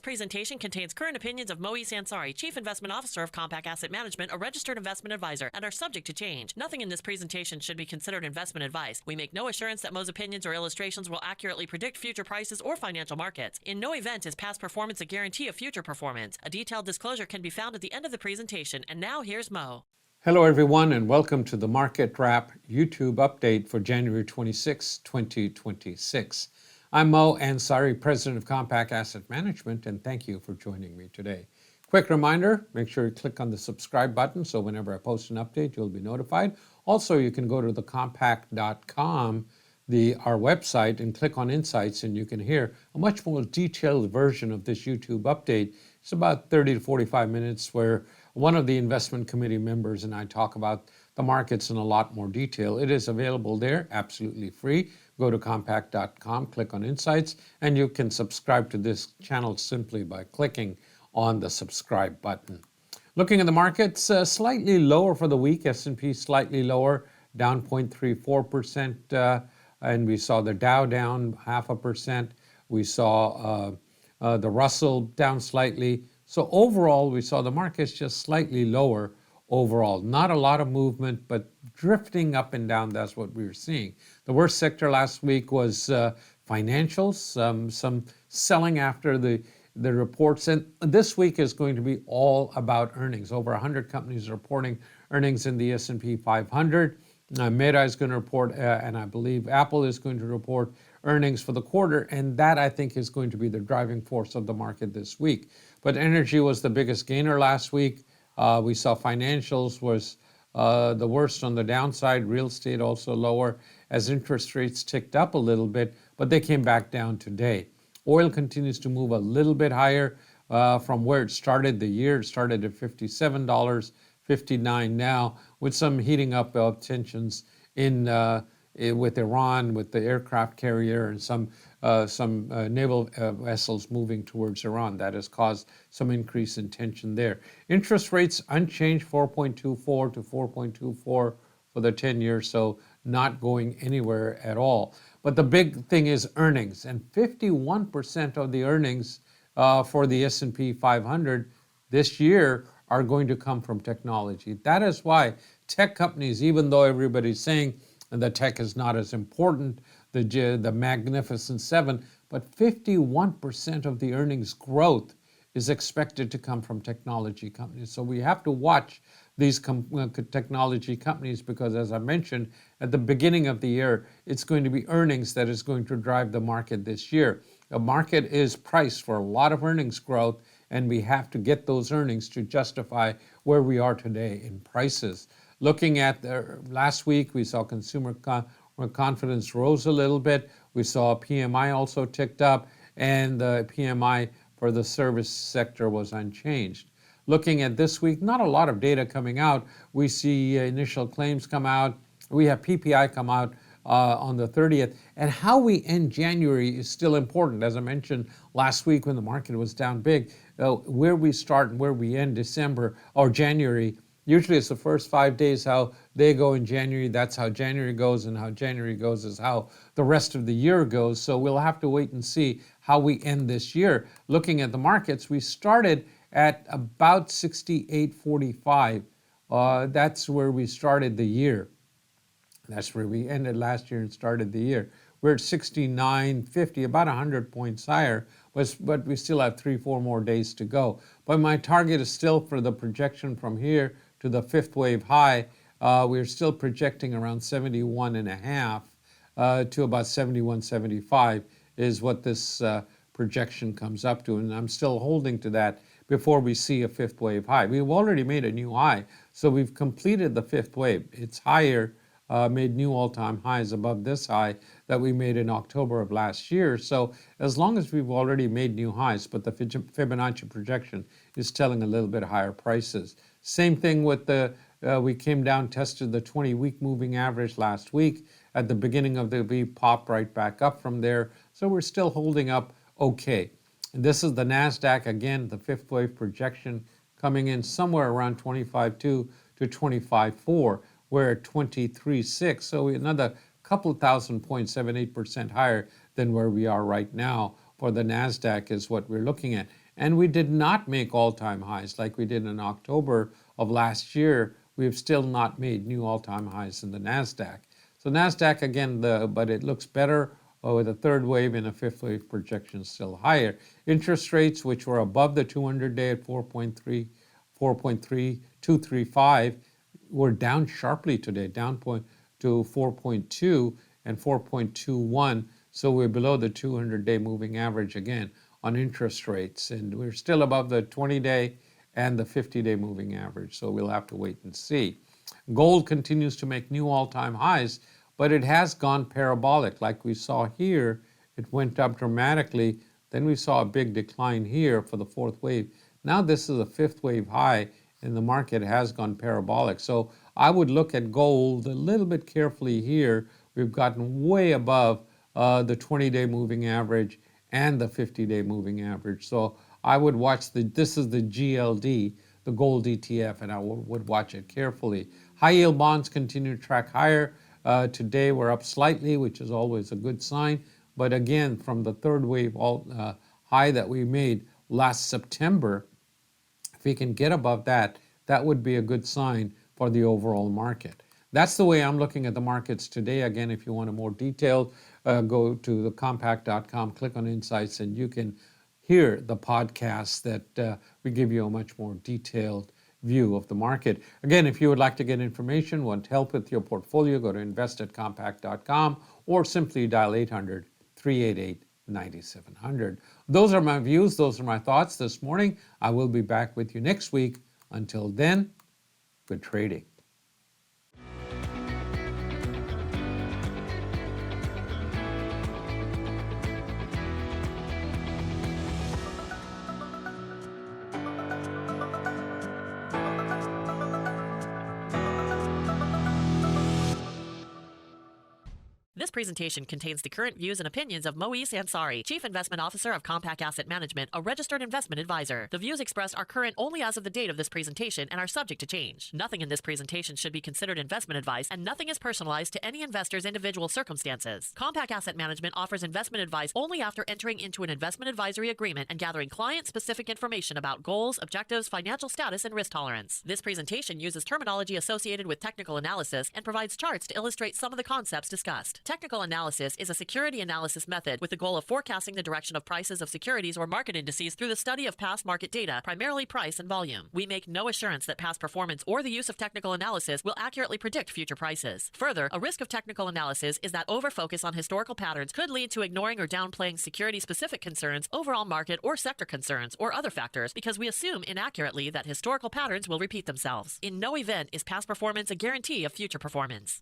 presentation contains current opinions of Moe Sansari, Chief Investment Officer of Compact Asset Management, a registered investment advisor, and are subject to change. Nothing in this presentation should be considered investment advice. We make no assurance that Moe's opinions or illustrations will accurately predict future prices or financial markets. In no event is past performance a guarantee of future performance. A detailed disclosure can be found at the end of the presentation. And now here's Mo. Hello everyone and welcome to the Market Wrap YouTube update for January 26, 2026. I'm Mo Ansari, President of Compact Asset Management, and thank you for joining me today. Quick reminder, make sure you click on the subscribe button so whenever I post an update, you'll be notified. Also, you can go to thecompact.com, our website, and click on Insights, and you can hear a much more detailed version of this YouTube update. It's about 30 to 45 minutes where one of the investment committee members and I talk about the markets in a lot more detail. It is available there, absolutely free. Go to compact.com, click on Insights, and you can subscribe to this channel simply by clicking on the subscribe button. Looking at the markets, slightly lower for the week. S&P slightly lower, down 0.34%, and we saw the Dow down 0.5%. We saw the Russell down slightly. So overall, we saw the markets just slightly lower overall. Not a lot of movement, but drifting up and down. That's what we were seeing. The worst sector last week was financials, some selling after the reports. And this week is going to be all about earnings. Over 100 companies are reporting earnings in the S&P 500. Meta is going to report, and I believe Apple is going to report earnings for the quarter, and that I think is going to be the driving force of the market this week. But energy was the biggest gainer last week. We saw financials was the worst on the downside. Real estate also lower as interest rates ticked up a little bit, but they came back down today. Oil continues to move a little bit higher from where it started the year. It started at $57, $59 now, with some heating up of tensions with Iran, with the aircraft carrier and some naval vessels moving towards Iran. That has caused some increase in tension there. Interest rates unchanged, 4.24 to 4.24 for the 10 years, so not going anywhere at all. But the big thing is earnings, and 51% of the earnings for the S&P 500 this year are going to come from technology. That is why tech companies, even though everybody's saying that tech is not as important, the Magnificent Seven, but 51% of the earnings growth is expected to come from technology companies. So we have to watch these technology companies because, as I mentioned, at the beginning of the year, it's going to be earnings that is going to drive the market this year. The market is priced for a lot of earnings growth, and we have to get those earnings to justify where we are today in prices. Looking at last week, we saw consumer confidence rose a little bit. We saw PMI also ticked up, and the PMI for the service sector was unchanged. Looking at this week, not a lot of data coming out. We see initial claims come out. We have PPI come out on the 30th. And how we end January is still important. As I mentioned last week when the market was down big, where we start and where we end December or January, usually it's the first 5 days how they go in January. That's how January goes, and how January goes is how the rest of the year goes. So we'll have to wait and see how we end this year. Looking at the markets, we started at about 68.45. That's where we started the year. That's where we ended last year and started the year. We're at 69.50, about 100 points higher, but we still have 3-4 more days to go. But my target is still for the projection from here to the fifth wave high. We're still projecting around 71.5 to about 71.75 is what this projection comes up to, and I'm still holding to that before we see a fifth wave high. We've already made a new high, so we've completed the fifth wave. It's higher, made new all-time highs above this high that we made in October of last year. So as long as we've already made new highs, but the Fibonacci projection is telling a little bit higher prices. Same thing with we came down, tested the 20-week moving average last week. At the beginning of the week, popped right back up from there. So we're still holding up okay. And this is the NASDAQ, again, the fifth wave projection coming in somewhere around 25.2 to 25.4. We're at 23.6, so another couple thousand points, 7-8% higher than where we are right now for the NASDAQ is what we're looking at. And we did not make all-time highs like we did in October of last year. We have still not made new all-time highs in the NASDAQ. So NASDAQ, again, but it looks better with a third wave and a fifth wave projection still higher. Interest rates, which were above the 200-day at 4.3235, were down sharply today, down to 4.2 and 4.21. So we're below the 200-day moving average again on interest rates. And we're still above the 20-day and the 50-day moving average. So we'll have to wait and see. Gold continues to make new all-time highs, but it has gone parabolic. Like we saw here, it went up dramatically. Then we saw a big decline here for the fourth wave. Now this is a fifth wave high, and the market has gone parabolic. So I would look at gold a little bit carefully here. We've gotten way above the 20-day moving average and the 50-day moving average. So I would watch this is the GLD, the gold ETF, and I would watch it carefully. High yield bonds continue to track higher. Today we're up slightly, which is always a good sign. But again, from the third wave high that we made last September, if we can get above that, that would be a good sign for the overall market. That's the way I'm looking at the markets today. Again, if you want a more detailed, go to thecompact.com, click on Insights, and you can hear the podcast that we give you a much more detailed view of the market. Again, if you would like to get information, want help with your portfolio, go to invest@compact.com or simply dial 800-388-9700. Those are my views. Those are my thoughts this morning. I will be back with you next week. Until then, good trading. This presentation contains the current views and opinions of Moise Ansari, Chief Investment Officer of Compact Asset Management, a registered investment advisor. The views expressed are current only as of the date of this presentation and are subject to change. Nothing in this presentation should be considered investment advice, and nothing is personalized to any investor's individual circumstances. Compact Asset Management offers investment advice only after entering into an investment advisory agreement and gathering client-specific information about goals, objectives, financial status, and risk tolerance. This presentation uses terminology associated with technical analysis and provides charts to illustrate some of the concepts discussed. Technical analysis is a security analysis method with the goal of forecasting the direction of prices of securities or market indices through the study of past market data, primarily price and volume. We make no assurance that past performance or the use of technical analysis will accurately predict future prices. Further, a risk of technical analysis is that over-focus on historical patterns could lead to ignoring or downplaying security-specific concerns, overall market or sector concerns, or other factors because we assume inaccurately that historical patterns will repeat themselves. In no event is past performance a guarantee of future performance.